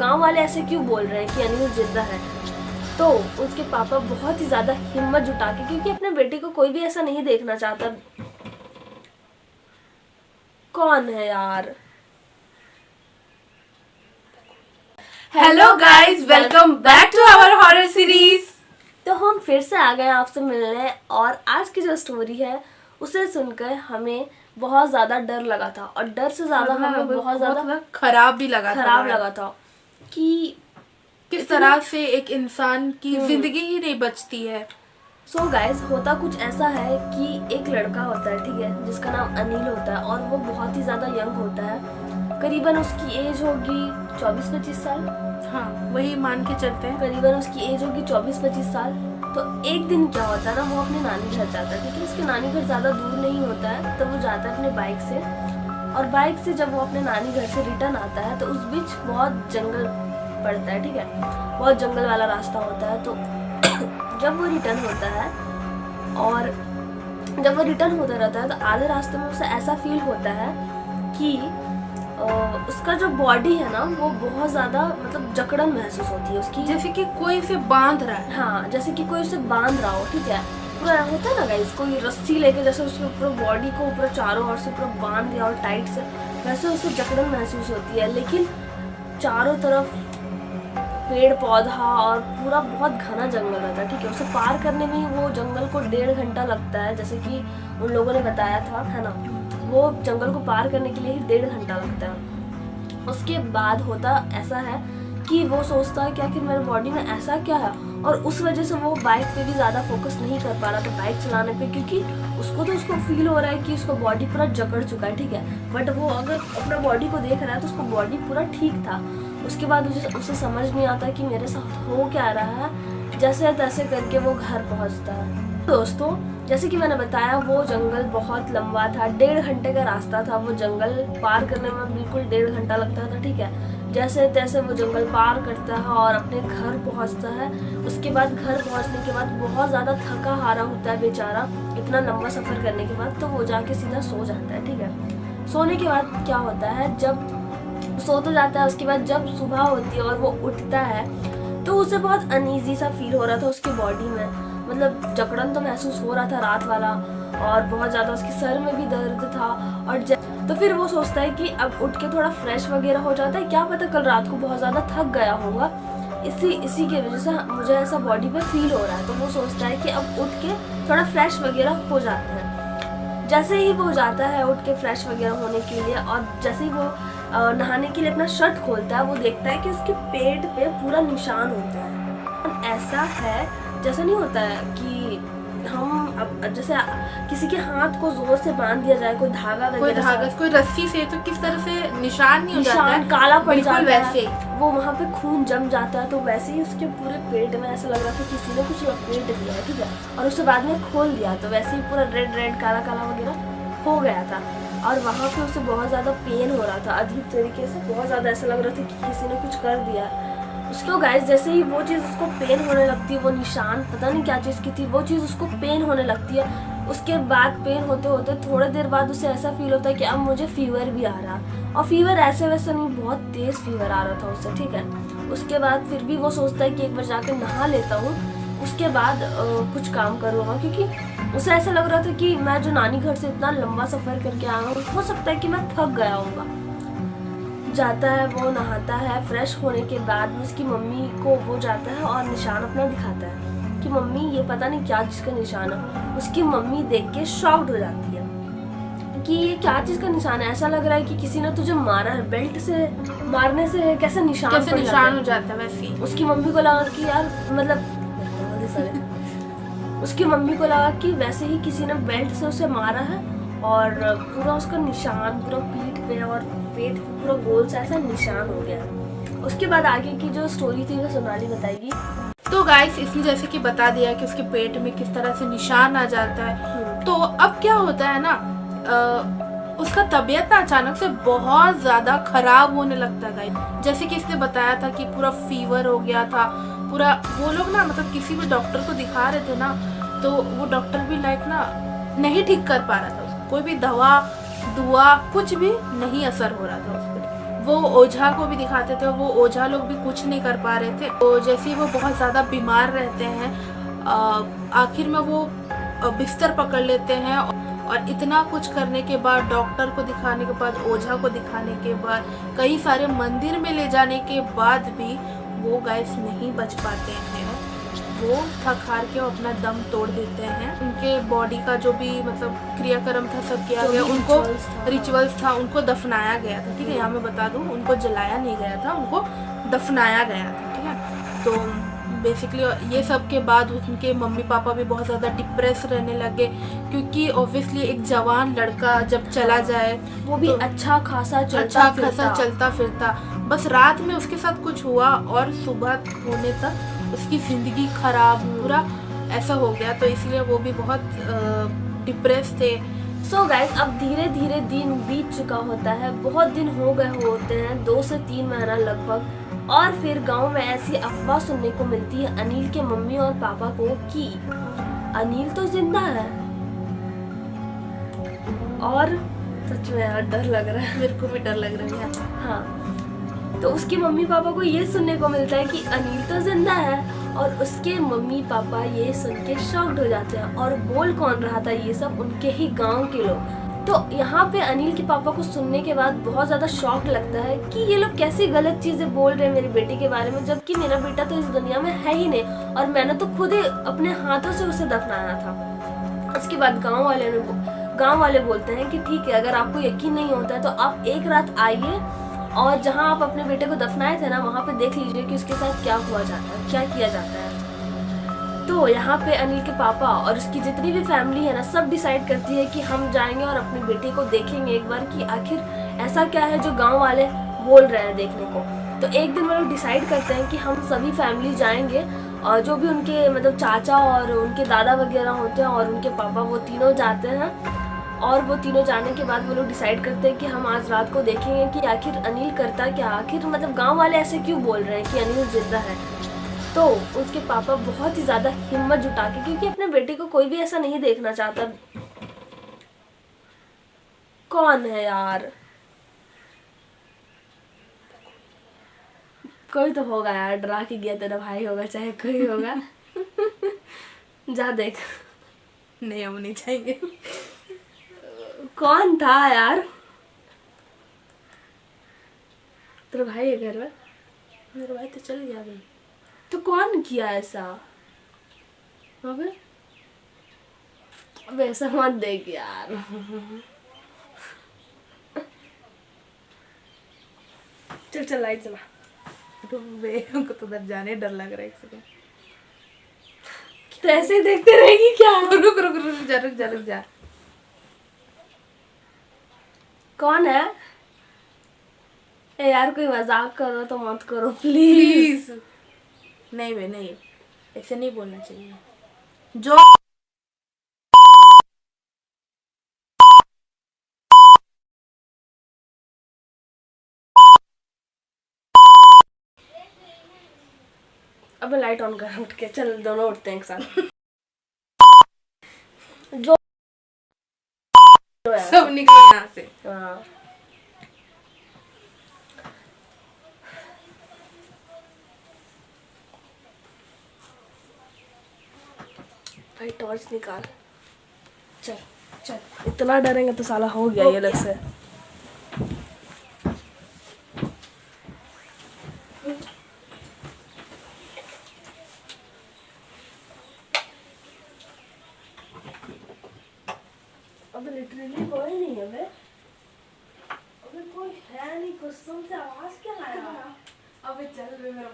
गांव वाले ऐसे क्यों बोल रहे हैं कि अनिल जिंदा है। तो उसके पापा बहुत ही ज्यादा हिम्मत जुटा के, क्योंकि अपने बेटे को कोई भी ऐसा नहीं देखना चाहता। कौन है यार? Hello guys, welcome back to our horror series. तो हम फिर से आ गए आपसे मिलने, और आज की जो स्टोरी है उसे सुनकर हमें बहुत ज्यादा डर लगा था, और डर से ज्यादा हमें बहुत ज्यादा खराब भी लगा था कि किस तरह से एक इंसान की जिंदगी ही नहीं बचती है। सो गाइस, होता कुछ ऐसा है कि एक लड़का होता है, ठीक है, जिसका नाम अनिल होता है, और वो बहुत ही ज्यादा यंग होता है। करीबन उसकी एज होगी 24-25 साल। हाँ, वही मान के चलते हैं। करीबन उसकी एज होगी 24-25 साल। तो एक दिन क्या होता है ना, वो अपने नानी घर जाता है, क्योंकि उसके नानी घर ज़्यादा दूर नहीं होता है। तो वो जाता है अपने बाइक से, और बाइक से जब वो अपने नानी घर से रिटर्न आता है तो उस बीच बहुत जंगल पड़ता है, ठीक है, बहुत जंगल वाला रास्ता होता है। तो जब वो रिटर्न होता है, और जब वो रिटर्न होता रहता है, तो आधे रास्ते में उसे ऐसा फील होता है कि उसका जो बॉडी है ना, वो बहुत ज़्यादा मतलब जकड़न महसूस होती है उसकी, जैसे कि कोई उसे बांध रहा है। हाँ, जैसे कि कोई उसे बांध रहा हो, ठीक है। पूरा होता है ना गाइस, कोई रस्सी लेके जैसे उसके पूरा बॉडी को पूरा चारों ओर से पूरा बांध दिया और टाइट से, वैसे उसे जकड़न महसूस होती है। लेकिन चारों तरफ पेड़ पौधा और पूरा बहुत घना जंगल रहता है, ठीक है। उसे पार करने में ही वो जंगल को 1.5 घंटा लगता है, जैसे कि उन लोगों ने बताया था, है ना। वो जंगल को पार करने के लिए ही 1.5 घंटा लगता है। उसके बाद होता ऐसा है कि वो सोचता है कि आखिर मेरे बॉडी में ऐसा क्या है, और उस वजह से वो बाइक पे भी ज़्यादा फोकस नहीं कर पा रहा था, बाइक चलाने पे, क्योंकि उसको फील हो रहा है कि उसका बॉडी पूरा जकड़ चुका है, ठीक है। बट वो अगर अपना बॉडी को देख रहा है तो उसका बॉडी पूरा ठीक था। उसके बाद उसे समझ नहीं आता कि मेरे साथ हो क्या रहा है। जैसे तैसे करके वो घर पहुंचता है। दोस्तों, जैसे कि मैंने बताया, वो जंगल बहुत लंबा था, 1.5 घंटे का रास्ता था। वो जंगल पार करने में बिल्कुल 1.5 घंटा लगता था, ठीक है। जैसे तैसे वो जंगल पार करता है और अपने घर पहुंचता है। उसके बाद घर पहुंचने के बाद बहुत ज़्यादा थका हारा होता है बेचारा, इतना लंबा सफ़र करने के बाद। तो वो जाके सीधा सो जाता है, ठीक है। सोने के बाद क्या होता है, जब सो तो जाता है, उसके बाद जब सुबह होती है और वो उठता है, तो उसे बहुत अनईजी सा फील हो रहा था उसकी बॉडी में। मतलब जकड़न तो महसूस हो रहा था रात वाला, और बहुत ज़्यादा उसके सर में भी दर्द था। और तो फिर वो सोचता है कि अब उठ के थोड़ा फ्रेश वगैरह हो जाता है, क्या पता कल रात को बहुत ज़्यादा थक गया होगा, इसी की वजह से मुझे ऐसा बॉडी पे फील हो रहा है। तो वो सोचता है कि अब उठ के थोड़ा फ्रेश वगैरह हो जाते हैं। जैसे ही वो जाता है उठ के फ्रेश वगैरह होने के लिए, और जैसे ही वो नहाने के लिए अपना शर्ट खोलता है, वो देखता है कि उसके पेट पे पूरा निशान होता है। ऐसा है जैसा नहीं होता है कि हम अब जैसे किसी के हाथ को जोर से बांध दिया जाए, कोई धागा कोई रस्सी से, तो किस तरह से निशान नहीं हो जाता है, काला पड़ जाता है, वैसे वो वहाँ पे खून जम जाता है। तो वैसे ही उसके पूरे पेट में ऐसा लग रहा था किसी ने कुछ लपेट दिया है, ठीक है, और उसे बाद में खोल दिया, तो वैसे ही पूरा रेड काला काला वगैरह हो गया था। और वहाँ पे उसे बहुत ज़्यादा पेन हो रहा था, अजीब तरीके से, बहुत ज़्यादा ऐसा लग रहा था कि किसी ने कुछ कर दिया। उसको गाइस, जैसे ही वो चीज़ उसको पेन होने लगती है, वो निशान पता नहीं क्या चीज़ की थी, वो चीज़ उसको पेन होने लगती है। उसके बाद पेन होते होते थोड़ी देर बाद उसे ऐसा फील होता है कि अब मुझे फीवर भी आ रहा, और फीवर ऐसे वैसे नहीं, बहुत तेज़ फीवर आ रहा था उससे, ठीक है। उसके बाद फिर भी वो सोचता है कि एक बार जाकर नहा लेता हूँ, उसके बाद कुछ काम करूँगा, क्योंकि उसे ऐसा लग रहा था कि मैं जो नानी घर से इतना लंबा सफ़र करके आया हूँ, हो सकता है कि मैं थक गया होऊंगा। जाता है, वो नहाता है, फ्रेश होने के बाद उसकी मम्मी को वो जाता है और निशान अपना दिखाता है कि मम्मी ये पता नहीं क्या चीज़ का निशान है। उसकी मम्मी देख के शॉक्ड हो जाती है कि ये क्या चीज़ का निशान है, ऐसा लग रहा है कि किसी ने तुझे मारा है, बेल्ट से मारने से कैसे निशान हो जाता है वैसे। उसकी मम्मी को लगा कि यार मतलब उसकी मम्मी को लगा कि वैसे ही किसी ने बेल्ट से उसे मारा है, और पूरा उसका निशान पूरा पीठ पे और पेट पे पूरा गोल सा ऐसा निशान हो गया। उसके बाद आगे की जो स्टोरी थी वो सोनाली बताएगी। तो गाइस, इसने जैसे कि बता दिया कि उसके पेट में किस तरह से निशान आ जाता है। तो अब क्या होता है ना, उसका तबीयत ना अचानक से बहुत ज़्यादा खराब होने लगता है गाइस। जैसे कि इसने बताया था कि पूरा फीवर हो गया था पूरा। वो लोग ना मतलब किसी भी डॉक्टर को दिखा रहे थे ना, तो वो डॉक्टर भी लाइक ना नहीं ठीक कर पा रहा था उसको, कोई भी दवा कुछ भी नहीं असर हो रहा था उस पर। वो ओझा को भी दिखाते थे, वो ओझा लोग भी कुछ नहीं कर पा रहे थे। तो जैसे ही वो बहुत ज़्यादा बीमार रहते हैं, आखिर में वो बिस्तर पकड़ लेते हैं, और इतना कुछ करने के बाद, डॉक्टर को दिखाने के बाद, ओझा को दिखाने के बाद, कई सारे मंदिर में ले जाने के बाद भी वो गाइस नहीं बच पाते हैं। वो थक हार के अपना दम तोड़ देते हैं। उनके बॉडी का जो भी मतलब क्रियाक्रम था सब किया गया, उनको रिचुअल्स था, उनको दफनाया गया था। ठीक है, यहाँ मैं बता दूँ, उनको जलाया नहीं गया था, उनको दफनाया गया था। ठीक है, तो बेसिकली ये सब के बाद उनके मम्मी पापा भी बहुत ज़्यादा डिप्रेस रहने लगे, क्योंकि ऑब्वियसली एक जवान लड़का जब चला जाए, वो भी तो अच्छा खासा चलता फिरता, बस रात में उसके साथ कुछ हुआ और सुबह होने तक उसकी ज़िंदगी खराब, पूरा ऐसा हो गया। तो इसलिए वो भी बहुत डिप्रेस थे। सो गाइस, अब धीरे धीरे दिन बीत चुका होता है, बहुत दिन हो गए होते हैं, 2 से 3 महीना लगभग, और फिर गांव में ऐसी अफवाह सुनने को मिलती है अनिल के मम्मी और पापा को कि अनिल तो जिंदा है। और सच में यार डर लग रहा है, मेरे को भी डर लग रहा है। हाँ, तो उसके मम्मी पापा को ये सुनने को मिलता है कि अनिल तो जिंदा है, और उसके मम्मी पापा ये सुन के शॉक्ड हो जाते हैं। और बोल कौन रहा था ये सब? उनके ही गांव के लोग। तो यहाँ पे अनिल के पापा को सुनने के बाद बहुत ज़्यादा शॉक लगता है कि ये लोग कैसी गलत चीज़ें बोल रहे हैं मेरी बेटी के बारे में, जबकि मेरा बेटा तो इस दुनिया में है ही नहीं, और मैंने तो खुद ही अपने हाथों से उसे दफनाया था। उसके बाद गाँव वाले बोलते हैं कि ठीक है, अगर आपको यकीन नहीं होता है तो आप एक रात आइए, और जहाँ आप अपने बेटे को दफनाए थे ना, वहाँ पे देख लीजिए कि उसके साथ क्या हुआ जाता है, क्या किया जाता है। तो यहाँ पे अनिल के पापा और उसकी जितनी भी फैमिली है ना, सब डिसाइड करती है कि हम जाएंगे और अपनी बेटी को देखेंगे एक बार कि आखिर ऐसा क्या है जो गांव वाले बोल रहे हैं देखने को। तो एक दिन वो लोग डिसाइड करते हैं कि हम सभी फैमिली जाएंगे, और जो भी उनके मतलब चाचा और उनके दादा वगैरह होते हैं और उनके पापा, वो तीनों जाते हैं। और वो तीनों जाने के बाद वो लोग डिसाइड करते हैं कि हम आज रात को देखेंगे कि आखिर अनिल करता क्या, आखिर मतलब गांव वाले ऐसे क्यों बोल रहे हैं कि अनिल जिंदा है। तो उसके पापा बहुत ही ज़्यादा हिम्मत जुटा के, क्योंकि अपने बेटे को कोई भी ऐसा नहीं देखना चाहता। कौन है यार? कोई तो होगा यार, डरा के गया तेरा भाई होगा, चाहे कोई होगा। जा देख। नहीं, हम नहीं जाएंगे। कौन था यार? तेरा भाई है घर में? मेरा भाई तो चल गया भाई। तो कौन किया ऐसा? अब ऐसा मत देख यार। चल चल लाइट जला। हमको तो डर जाने डर लग रहा है। एक सेकंड, तो ऐसे ही देखते रहेगी क्या? रुक जा। कौन है? ए यार, कोई मजाक करो तो मत करो प्लीज। नहीं बे, नहीं, ऐसे नहीं बोलना चाहिए। जो अब लाइट ऑन कर, उठ के चल, दोनों उठते हैं एक साथ। जो सब निकले यहाँ से। हाँ, भाई टॉर्च निकाल। चल चल, इतना डरेंगे तो साला हो गया ये अलग से। अब लिटरली कोई नहीं है बे, अबे कोई है नहीं, कसम से आवाज क्या आया? अबे चल बे मेरा